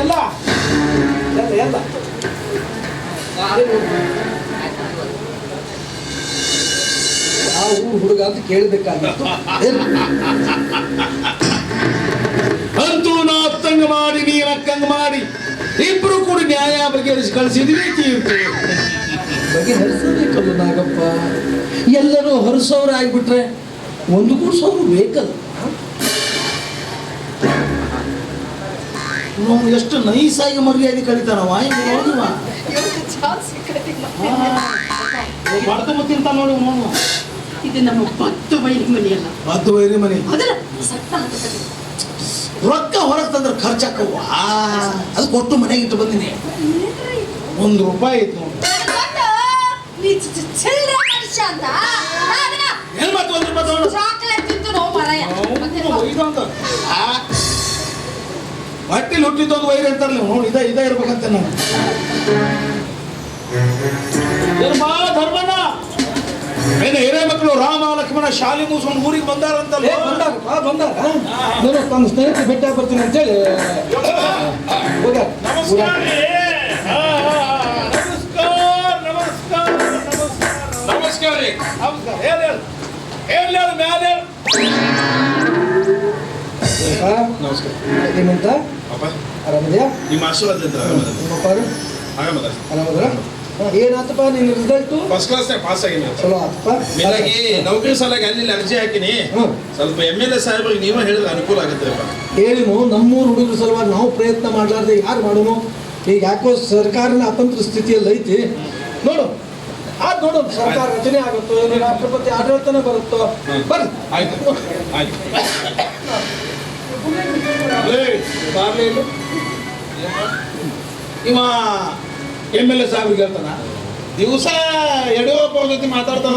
ಎಲ್ಲ ಎಲ್ಲ ಆ ಊರು ಹುಡುಗ ಅಂತ ಕೇಳಬೇಕಾಗಿತ್ತು. ಅಂತೂ ನಾ ಅತ್ತಂಗ ಮಾಡಿ ನೀ ಅಕ್ಕಂಗ ಮಾಡಿ ಇಬ್ರು ಕೂಡ ನ್ಯಾಯ ಬಗೆಹರಿಸಿ ಕಳಿಸಿದ್ವಿ. ಬಗೆಹರಿಸಬೇಕಲ್ಲ ನಾಗಪ್ಪ. ಎಲ್ಲರೂ ಹೊರಸೋರಾಗ್ಬಿಟ್ರೆ ಒಂದು ಕೂಡ್ಸೋರು ಬೇಕಲ್ಲ. ನಾವು ಎಷ್ಟು ನೈಸಾಗಿ ಮರ್ಯಾದೆ ಕಲಿತಾನವ ನೋಡುವ ಮಾಡ್ಕೊಂಬ ತಿಂತ ನೋಡಿ ನೋಡುವ. ಇದು ನಮ್ಮ ಬತ್ತು ಬೈಲಿ ಮನೆಯಲ್ಲ, ಹತ್ತು ವೈರಿ ಮನೆ ಅದಲ್ಲ ಸತ್ತ ಹಾಕುತ್ತದೆ. ರೊಕ್ಕ ಹೊರಗೆ ತಂದ್ರೆ ಖರ್ಚಾಕವ್ವ. ಅದು ಕೊಟ್ಟು ಮನೆಗೆ ಇಟ್ಟು ಬಂದಿನಿ. ₹1 ಐತಿ ನೋಡಿ. ನೀ ಚಿಲ್ಲರೆ ಮನುಷ್ಯ ಅಂತ ಏನ್ ಮತ್ತೆ ₹1 ತಗೊಂಡು ಚಾಕ್ಲೇಟ್ ತಿಂತು ನಾವು ಮರಯ ಹೊಟ್ಟಿಲಿ ಹುಟ್ಟಿದ್ದೊಂದು ವೈರಿ ಅಂತಾರಲ್ಲ ನೀವು ನೋಡಿ. ಇದ ಇರ್ಬೇಕಂತ ನಾನು ಧರ್ಮಣ್ಣ ಏನ ಹಿರೇ ಮಕ್ಕಳು ರಾಮ ಲಕ್ಷ್ಮಣ ಶಾಲೆ ಮುಗಿಸ್ಕೊಂಡು ಊರಿಗೆ ಬಂದಾರಂತಲ್ಲ. ಬಂದಾಗ ನಾನು ತನ್ನ ಸ್ನೇಹಿತ ಭೇಟಿ ಬರ್ತೀನಿ ಅಂತೇಳಿ ಹೋಗ್ಯಾರ. ನಮಸ್ಕಾರ ರೀ. ನಮಸ್ಕಾರ ನಮಸ್ಕಾರ ರೀ. ಹೇಳಿ ಮ್ಯಾಲೆ ನಮಸ್ಕಾರ. ಏನಂತ ಆರಾಮದ್ಯಾ? ನಿಮ್ಮ ಆಶೀರ್ವಾದ ನಿಮ್ಮಪ್ಪ ಆರಾಮದ ಆರಾಮದ್ರ? ಏನಾತಪ್ಪ ನಿನ್ನ ರಿಸಲ್ಟು? ಫಸ್ಟ್ ಕ್ಲಾಸ್ ಪಾಸ್ ಆಗಿನಿ. ಚಲೋ ಆತಪ್ಪ. ಮೇಲಾಗಿ ನೌಕರಿ ಸಲಾಗಿ ಅಲ್ಲಿ ಅರ್ಜಿ ಹಾಕಿನಿ. ಸ್ವಲ್ಪ MLA ಸಾಹೇಬ್ರಿಗೆ ನೀವೇ ಹೇಳಿದ್ರೆ ಅನುಕೂಲ ಆಗುತ್ತಪ್ಪ. ಹೇಳಿನು, ನಮ್ಮೂರು ಹುಡುಗರ ಸಲುವಾಗಿ ನಾವು ಪ್ರಯತ್ನ ಮಾಡ್ಲಾರ್ದೆ ಯಾರು ಮಾಡೋನು? ಈಗ ಯಾಕೋ ಸರ್ಕಾರನ ಅತಂತ್ರ ಸ್ಥಿತಿಯಲ್ಲಿ ಐತಿ. ನೋಡು ಆದ್ ನೋಡು, ಸರ್ಕಾರ ರಚನೆ ಆಗುತ್ತೋ, ರಾಷ್ಟ್ರಪತಿ ಆಡಳಿತನೇ ಬರುತ್ತೋ. ಬರ್ರಿ ಆಯ್ತು ಆಯ್ತು. ಇವ MLA ಸಾಹೇಬ್ರಿಗೆ ಹೇಳ್ತಾನ, ದಿವಸ ಯಡಿಯೂರಪ್ಪ ಅವ್ರ ಜೊತೆ ಮಾತಾಡ್ತಾನ.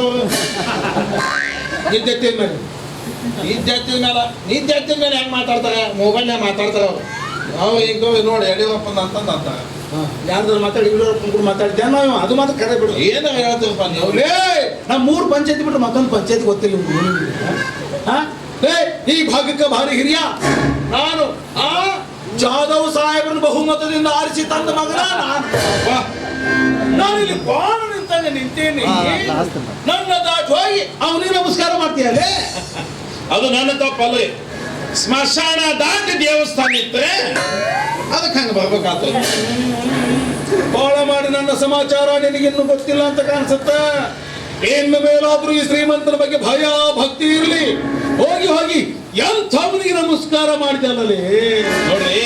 ನಿಜ ಜಾತಿ ಮೇಲೆ ಹೆಂಗ್ ಮಾತಾಡ್ತಾರೆ? ಮೊಬೈಲ್ನಾಗ ಮಾತಾಡ್ತಾರ ಅವ್ರು. ನಾವು ಈಗ ನೋಡಿ ಯಡಿಯೂರಪ್ಪ ಅಂತಂದ ಯಾರ್ದಾರು ಮಾತಾಡಿ ಯಡಿಯೂರಪ್ಪ ಕೂಡ ಮಾತಾಡ್ತೇನೆ ನಾವು. ಅದು ಮಾತ್ರ ಕರೆ ಬಿಡು. ಏನೋ ಹೇಳ್ತೀವಪ್ಪ ನೀವು. ನಮ್ಮ 3 ಪಂಚಾಯತಿ ಬಿಟ್ರೆ ಮತ್ತೊಂದು ಪಂಚಾಯತಿ ಗೊತ್ತಿಲ್ಲ ನಿಮ್ಗೆ. ಈ ಭಾಗಕ್ಕೆ ಭಾರಿ ಹಿರಿಯ ನಾನು. ಜಾಧವ್ ಸಾಹೇಬ್ರನ್ನ ಬಹುಮತದಿಂದ ಆರಿಸಿ ತಂದ ಮಗನ ನಾನು ಇಲ್ಲಿ ಬಾಣ ನಿಂತಂಗ ನಿಂತೇನೆ. ನನ್ನ ದಾಟ್ ಹೋಗಿ ಅವನಿಗೆ ನಮಸ್ಕಾರ ಮಾಡ್ತೀಯಲ್ಲೇ? ಅದು ನನ್ನ ತಪ್ಪಲ್ಲ. ಸ್ಮಶಾನ ದಾಟಿ ದೇವಸ್ಥಾನ ಇದ್ರೆ ಅದಕ್ಕೆ ಹಂಗೆ ಬರ್ಬೇಕಾಗ್ತದೆ. ಬಾಳ ಮಾಡಿ ನನ್ನ ಸಮಾಚಾರ ನಿನಗಿನ್ನು ಗೊತ್ತಿಲ್ಲ ಅಂತ ಕಾಣಿಸುತ್ತ. ಇನ್ನು ಮೇಲಾದ್ರೂ ಈ ಶ್ರೀಮಂತನ ಬಗ್ಗೆ ಭಯ ಭಕ್ತಿ ಇರ್ಲಿ. ಹೋಗಿ ಹೋಗಿ ಎಂಥವನಿಗೆ ನಮಸ್ಕಾರ ಮಾಡಿದಲ್ಲೇ. ನೋಡ್ರಿ,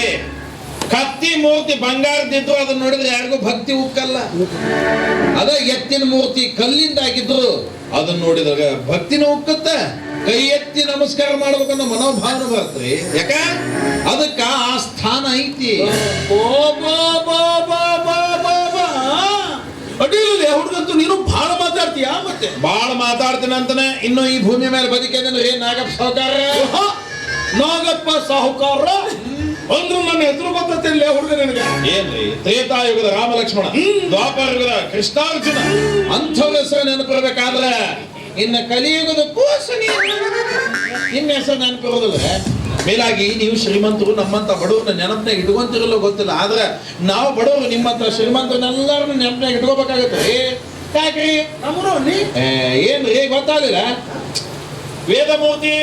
ಕತ್ತಿ ಮೂರ್ತಿ ಬಂಗಾರದಿದ್ರು ಅದನ್ನ ನೋಡಿದ್ರೆ ಯಾರಿಗೂ ಭಕ್ತಿ ಉಕ್ಕಲ್ಲ. ಅದ ಎತ್ತಿನ ಮೂರ್ತಿ ಕಲ್ಲಿಂದ ಆಗಿದ್ರು ಅದನ್ನ ನೋಡಿದಾಗ ಭಕ್ತಿನೂ ಉಕ್ಕತ್ತ, ಕೈ ಎತ್ತಿ ನಮಸ್ಕಾರ ಮಾಡ್ಬೇಕನ್ನೋ ಮನೋಭಾವನೆ ಬರ್ತ್ರಿ. ಯಾಕ ಅದಕ್ಕ ಆ ಸ್ಥಾನ ಐತಿ. ಅಡ್ಡಿಲ್ಲ ಹುಡುಗಂತೂ ನೀನು ಬಹಳ ಮಾತಾಡ್ತೀಯಾ? ಮತ್ತೆ ಬಾಳ ಮಾತಾಡ್ತೀನಂತಾನೆ ಇನ್ನು ಈ ಭೂಮಿ ಮೇಲೆ ಬದುಕಿದ್ರೆ ನಾಗಪ್ಪ ಸಾಹುಕಾರ. ನಾಗಪ್ಪ ಸಾಹುಕಾರ ಅಂದ್ರು ನನ್ನ ಹೆಸರು ಗೊತ್ತಿಲ್ಲ ಹುಡುಗ ನಿನಗೆ. ಏನ್ರಿ ತ್ರೇತಾಯುಗದ ರಾಮ ಲಕ್ಷ್ಮಣ, ದ್ವಾಪರ ಯುಗದ ಕೃಷ್ಣಾರ್ಜುನ ಅಂಥವ್ರ ಹೆಸರು ನೆನಪಿರ್ಬೇಕಾದ್ರೆ ಇನ್ನು ಕಲಿಯುಗದ ಕೂಸನಿ ನಿಮ್ಮ ಹೆಸರು ನೆನಪಿರೋದಿಲ್ಲ. ಮೇಲಾಗಿ ನೀವು ಶ್ರೀಮಂತರು ನಮ್ಮಂತ ಬಡವ್ರನ್ನ ನೆನಪನಾಗ ಇಟ್ಕೊಂತಿರಲ್ಲ ಗೊತ್ತಿಲ್ಲ. ಆದ್ರೆ ನಾವು ಬಡವರು ನಿಮ್ಮಂತ ಶ್ರೀಮಂತರನ್ನೆಲ್ಲರನ್ನ ನೆನಪನಾಗ ಇಟ್ಕೋಬೇಕಾಗತ್ತೆ. ಯಾಕ್ರಿ ಏನ್ರಿ ಗೊತ್ತಾಗಲಿಲ್ಲ? ವೇದಮೂರ್ತಿ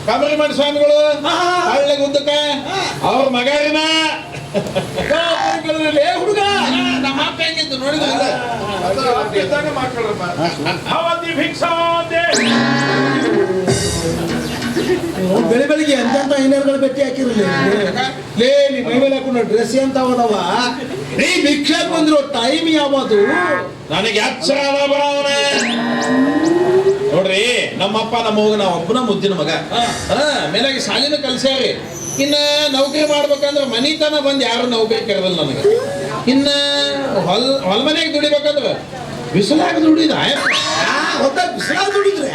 ಕಮರಿಮಠ ಸ್ವಾಮಿಗಳು ಹಳ್ಳಿ ಗುದ್ದಕ ಅವ್ರ ಮಗಾರಿನ ಹುಡುಗ ನಮ್ಮ ಅಪ್ಪ ಹೆಂಗಿತ್ತು ನೋಡಿದ್ರಲ್ಲ. ಬೆಳಿ ಬೆಳಿಗ್ಗೆ ಎಂತ ಐನರ್ಗಳು ಭೇಟಿ ಹಾಕಿರಲಿ ಲೇ ನೀ ಮೈ ಮೇಲೆ ಹಾಕೊಂಡು ಡ್ರೆಸ್ ಅಂತ ಅವದವ. ನೀ ಭಿಕ್ಷಾಕ್ ಬಂದಿರೋ ಟೈಮ್ ಯಾವುದು? ನನಗೆ ಅಕ್ಷರ ಬರವನೆ ನೋಡ್ರಿ. ನಮ್ಮಪ್ಪ ನಮ್ಮ ಹೋಗ ನಾವ್ ಒಬ್ಬನ ಮುದ್ದಿನ ಮಗ. ಮೇಲಾಗಿ ಶಾಲಿನ ಕಲ್ಸ್ಯಾರಿ. ಇನ್ನ ನೌಕರಿ ಮಾಡ್ಬೇಕಂದ್ರೆ ಮನಿತನ ಬಂದ್ ಯಾರು ನೌಕರಿ ಕರೆದಲ್ಲ ನನಗೆ. ಇನ್ನ ಹೊಲ ಮನೆಗೆ ದುಡಿಬೇಕಂದ್ರೆ ಬಿಸಿಲಾಗ ದುಡಿದ ಬಿಸಿಲಾಗ ದುಡಿದ್ರೆ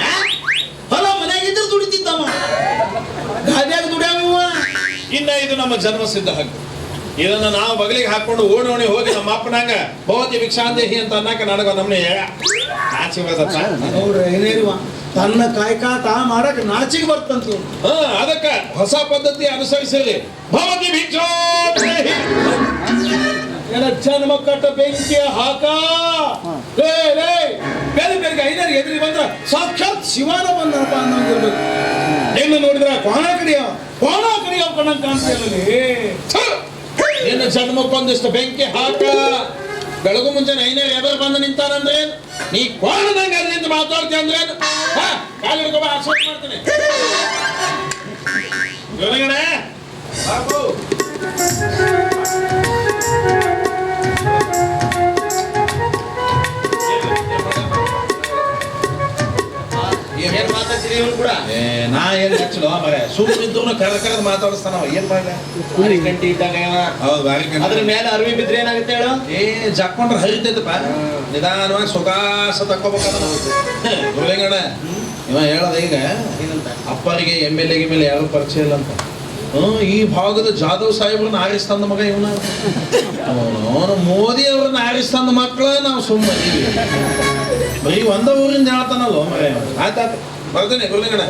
ಹೊಲ ಮನೆಯಾಗಿದ್ರೆ ದುಡಿತಿದ್ದವ, ಗಾಡಿಯಾಗ ದುಡಿಯವ. ಇನ್ನ ಇದು ನಮ್ಮ ಜನ್ಮ ಸಿದ್ಧ ಹಕ್ಕು. ಇದನ್ನ ನಾವು ಬಗಲಿಗೆ ಹಾಕೊಂಡು ಓಣಿ ಹೋಗಿ ನಮ್ಮ ಅಪ್ಪನಂಗ ಭವತಿ ಭಿಕ್ಷಾಂದೇಹಿ ಅಂತ ಅನ್ನಕ ನನಗ ನಮ್ನೆ ನಾಚಿಕೆ ಬರ್ತದ. ನೋಡ್ರಿ ಏನೇನುವ ತನ್ನ ಕಾಯ್ಕ ತಾ ಮಾಡಕ್ ನಾಚಿಗೆ ಬರ್ತಂತ. ಅದಕ್ಕ ಹೊಸ ಪದ್ಧತಿ ಅನುಸರಿಸಿರಿ. ಭವತಿ ಭಿಕ್ಷಾಂದೇಹಿ ಜನ್ಮ ಕಟ್ಟ ಬೆಂಕಿಯ ಹಾಕ. ಬೇರೆ ಬೇರೆ ಐದಾರು ಎದುರಿ ಬಂದ್ರ ಸಾಕ್ಷಾತ್ ಶಿವಾನ ಬಂದಪ್ಪ ಅನ್ನೋದಿರ್ಬೇಕು. ಏನು ನೋಡಿದ್ರ ಕೋಣ ಕಡಿಯವ ಕಣಂತ ಕಾಣ್ತೀಯಲ್ಲಿ. ನಿನ್ನ ಜನ್ಮಕ್ಕೊಂದಿಷ್ಟು ಬೆಂಕಿ ಹಾಕ. ಬೆಳಗು ಮುಂಚೆನೆ ಐನೇರು ಎದುರು ಬಂದು ನಿಂತಾನಂದ್ರೆ ನೀ ಕೋಣದಂಗ ಅಲ್ಲಿಂದ ಮಾತಾಡ್ತೀಯ ಅಂದ್ರೆ ಕಾಲು ಹಿಡ್ಕೊ ಆಶ್ವಾಸ ಮಾಡ್ತೀನಿ. ಬಾಬು ಏನ್ ಮಾತಾಡ್ತೀರಿ ಇವ್ರು ಕೂಡ? ನಾ ಏನ್ ಹಚ್ಚಲು ಮರೆ ಸುಮ್ಮನಿದ್ದು ಕರೆದು ಮಾತಾಡಿಸ್ತಾನ. ಏನ್ ಮಾಡ್ಲ ಗಂಟೆ ಇದ್ದಾಗ ಹೌದು ಬಾರಿ ಅದ್ರ ಮೇಲೆ ಅರಿವಿ ಬಿದ್ರೆ ಏನಾಗುತ್ತೆ ಹೇಳು? ಜಾಕೊಂಡ್ರೆ ಹರಿತೈತಪ್ಪ. ನಿಧಾನವಾಗಿ ಸುಖಾಸ ತಕ್ಕೋಬೇಕಂತ ಗುರುಲಿಂಗಣ್ಣ ಇವ ಹೇಳದ ಈಗ ಅಪ್ಪರಿಗೆ MLA ಗಿಮೆಲೆ ಯಾರು ಪರಿಚಯ ಇಲ್ಲ ಅಂತ. ಈ ಭಾಗದ ಜಾಧವ್ ಸಾಹೇಬ್ರನ್ನ ಆರಿಸ್ತಂದ ಮಗ ಇವನ. ಅವನು ಮೋದಿ ಅವ್ರನ್ನ ಆರಿಸ್ತಂದ ಮಕ್ಕಳ ನಾವು ಸುಮ್ಮನೆ ಬರೀ ಒಂದ ಊರಿಂದ ಹೇಳ್ತಾನಲ್ಲ ಮಗ. ಆಯ್ತಾಯ್ತು ಬರ್ತೇನೆ ಗುರುಲಿಂಗಣ್ಣ.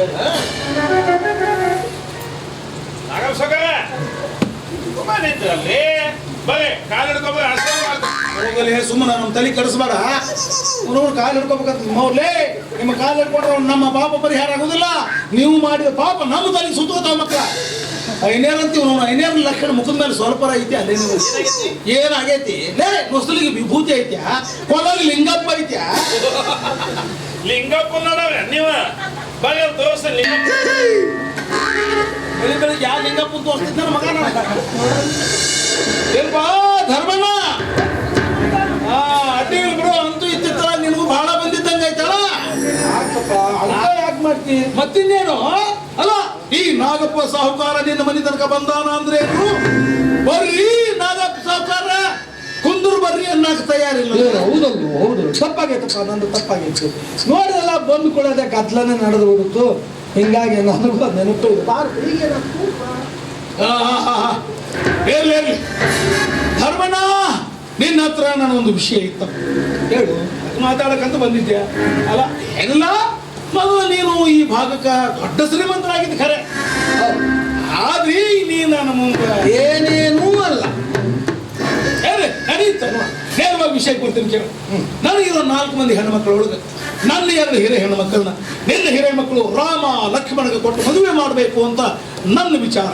ಸುಮ್ಮನೆ ನಮ್ಮ ತಲೆ ಕೆಡಿಸ್ಬೇಡ. ಕಾಲು ಹಿಡ್ಕೋಬೇಕಂತ ಮೌರ್ಲೇ ನಿಮ್ಮ ಕಾಲು ಹಿಡ್ಕೊಂಡ್ರೆ ನಮ್ಮ ಪಾಪ ಪರಿಹಾರ ಆಗುದಿಲ್ಲ. ನೀವು ಮಾಡಿದ ಪಾಪ ನಮ್ಮ ತಲೆಗೆ ಸುತ್ತೋತಾವ ಮಕ್ಕಳ. ಐನೇರಂತೀವಿ ನಾವು. ಐನೇರ ಲಕ್ಷಣ ಮುಖದ ಮೇಲೆ ಸ್ವಲ್ಪ ಐತಿ. ಅದೇನು ಏನಾಗೈತಿ? ಲೇ ಮುಸ್ಲಿಗೆ ವಿಭೂತಿ ಐತ್ಯಾ? ಕೊಲಗೆ ಲಿಂಗಪ್ಪ ಐತ್ಯಾ? ಲಿಂಗಪ್ಪ ನೋಡ್ರ ನೀವ ಬರೀ ತೋರಿಸ ಲಿಂಗಪ್ಪ. ಬೆಳಿಗ್ಗೆ ಯಾವ ಲಿಂಗಪ್ಪ ತೋರಿಸ್ತಿದ್ದ ಮಗ ಏನ್ಪಾ ಧರ್ಮಣ್ಣ? ಅಡ್ಡಿ ಬಿಡು. ಅಂತೂ ಇತ್ತಿತ್ತ ನಿನಗೂ ಬಹಳ ಬಂದಿದ್ದಂಗ ಐತಲ್ಲ. ಯಾಕೆ ಮಾಡ್ತಿ? ಮತ್ತಿನ್ನೇನು ಅಲ್ಲ ಈ ನಾಗಪ್ಪ ಸಾಹುಕಾರ ನಿನ್ನ ಮನೆ ತನಕ ಬಂದಾನ ಅಂದ್ರೆ ಏನು? ಬರ್ರಿ ನಾಗಪ್ಪ ಸಾಹುಕಾರ ಕುಂದೂರು ಬರ್ರಿ ಅನ್ನಕ್ ತಯಾರಿಲ್ಲ. ಹೌದು ತಪ್ಪಾಗೈತಪ್ಪ, ನಂದು ತಪ್ಪಾಗೈತು. ನೋಡಿದಲ್ಲ ಬಂದು ಕೊಡೋದೆ ಗದ್ಲನೆ ನಡೆದು ಬಿಡುತ್ತು. ಹಿಂಗಾಗಿ ನನಗೂ ನೆನಪು ಇರ್ಲಿ ಧರ್ಮಣ್ಣ, ನಿನ್ನ ಹತ್ರ ನಾನು ಒಂದು ವಿಷಯ ಇತ್ತು ಹೇಳು. ಮಾತಾಡಕ್ಕಂತ ಬಂದಿದ್ಯಾ ಅಲ್ಲ? ಎಲ್ಲ ಮೊದಲು ನೀನು ಈ ಭಾಗಕ್ಕೆ ದೊಡ್ಡ ಶ್ರೀಮಂತರಾಗಿದ್ದ ಖರೆ. ಆದ್ರೆ ನೀನು ನನ್ನ ಮುಂದೆ ಏನೇನೂ ಅಲ್ಲ. ನಡೀತ ನೇರವಾಗಿ ವಿಷಯ ಕೊಡ್ತೀನಿ ಕೇಳು. ನನಗಿರೋ 4 ಮಂದಿ ಹೆಣ್ಮಕ್ಳು ಒಳಗೆ ನನ್ನ 2 ಹಿರಿಯ ಹೆಣ್ಮಕ್ಕಳನ್ನ ನಿನ್ನ ಹಿರಿಯ ಮಕ್ಕಳು ರಾಮ ಲಕ್ಷ್ಮಣಗೆ ಕೊಟ್ಟು ಮದುವೆ ಮಾಡಬೇಕು ಅಂತ ನನ್ನ ವಿಚಾರ.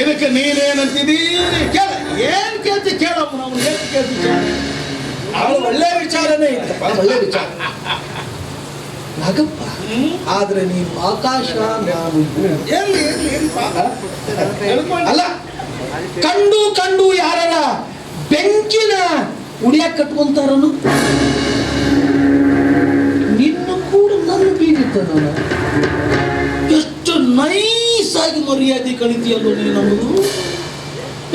ಇದಕ್ಕೆ ನೀನೇನಂತಿದ್ದೀರಿ? ಕೇಳ. ಏನ್ ಕೇಳ್ತಿ ಕೇಳಪ್ಪ. ನಾವು ಏನ್ ಕೇಳ್ತಿ ಕೇಳ. ಒಳ್ಳೆ ವಿಚಾರನೇ ಇತ್ತಪ್ಪ, ಒಳ್ಳೆ ವಿಚಾರ ನಾಗಪ್ಪ. ಆದ್ರೆ ನೀನು ಆಕಾಶ ನಾನು ಅಲ್ಲ. ಕಂಡು ಯಾರ ಬೆಂಕಿನ ಉಡಿಯಾಕ ಕಟ್ಕೊಂತಾರನು ನಿನ್ನ ಕೂಡ ನನ್ನ ಬೀದಿತ್ತ ನಾನು ಎಷ್ಟು ನೈಸ್ ಆಗಿ ಮರ್ಯಾದೆ ಕಳಿತೀಯಲ್ಲೋ ನೀನು ನಮ್ಮದು.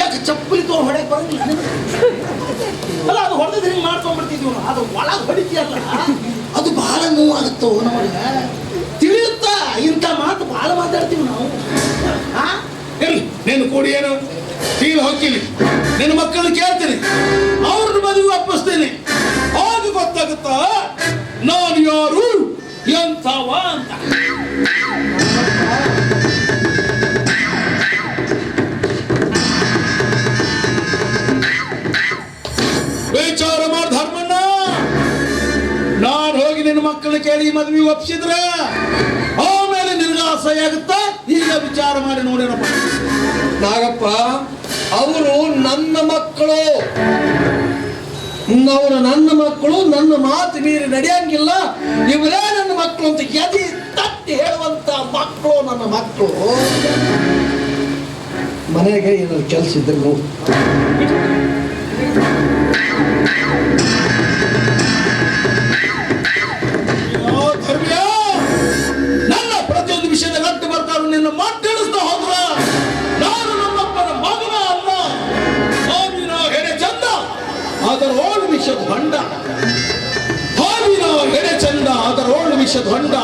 ಯಾಕೆ ಚಪ್ಪಲಿ ತೋ ಹೊಡೆ ಬರಂಗಿಲ್ಲ ನಿನಗೆ? ಅಲ್ಲ ಅದು ಹೊಡೆದ್ರೆ ಹಿಂಗೆ ಮಾಡ್ಕೊಂಡ್ಬಿಡ್ತಿದ್ವಿ ನಾವು. ಅದು ಒಳಗೆ ಹೊಡಿತೀಯಲ್ಲ ಅದು ಬಹಳ ನೋವಾಗುತ್ತೋ ನಮಗೆ. ತಿಳಿಯುತ್ತಾ ಇಂಥ ಮಾತು ಬಹಳ ಮಾತಾಡ್ತೀವಿ ನಾವು. ಎಲ್ಲಿ ನೀನು ಕೂಡಿ ಏನು ತೀಲ್ ಹೋಗ್ತೀನಿ, ನಿನ್ನ ಮಕ್ಕಳನ್ನ ಕೇಳ್ತೀನಿ, ಅವ್ರನ್ನ ಮದುವೆ ಒಪ್ಪಿಸ್ತೇನೆ. ಆಗ ಗೊತ್ತಾಗುತ್ತಾ ನಾನು ಯಾರು ಎಂಥವ ಅಂತ. ವಿಚಾರ ಮಾಡಿ ಧರ್ಮಣ್ಣ, ನಾನು ಹೋಗಿ ನಿನ್ನ ಮಕ್ಕಳನ್ನ ಕೇಳಿ ಮದುವೆ ಒಪ್ಪಿಸಿದ್ರ ಆಮೇಲೆ ನಿನಗೆ ಅಸಹ್ಯ ಆಗುತ್ತಾ? ಈಗ ವಿಚಾರ ಮಾಡಿ ನೋಡೇನಪ್ಪ. ನಾಗಪ್ಪ, ಅವರು ನನ್ನ ಮಕ್ಕಳು, ಅವರು ನನ್ನ ಮಕ್ಕಳು, ನನ್ನ ಮಾತು ಮೀರಿ ನಡೆಯಂಗಿಲ್ಲ, ಇವರೇ ನನ್ನ ಮಕ್ಕಳು ಅಂತ ಎದಿ ತಟ್ಟಿ ಹೇಳುವಂತ ಮಕ್ಕಳು ನನ್ನ ಮಕ್ಕಳು. ಮನೆಗೆ ಏನಾದ್ರು ಕೆಲಸ ಇದ್ರೆ ನೋಡು. ಧರ್ಮ್ಯ, ನನ್ನ ಪ್ರತಿಯೊಂದು ವಿಷಯದ ಗಂಟು ಬರ್ತಾರು ನಿನ್ನ ಮಾತಾಡಿಸ್ತಾ ಹೋದ್ರ ನಾನು ನಮ್ಮಪ್ಪನ ಮಗನ ಅಲ್ಲ. ಹಾವಿನ ಹೆಡೆ ಚಂದ ಅದರೋಳು ವಿಷದ ಹೊಂಡ, ಹಾವಿನ ಹೆಡೆ ಚಂದ ಅದರೋಳು ವಿಷದ ಹೊಂಡ.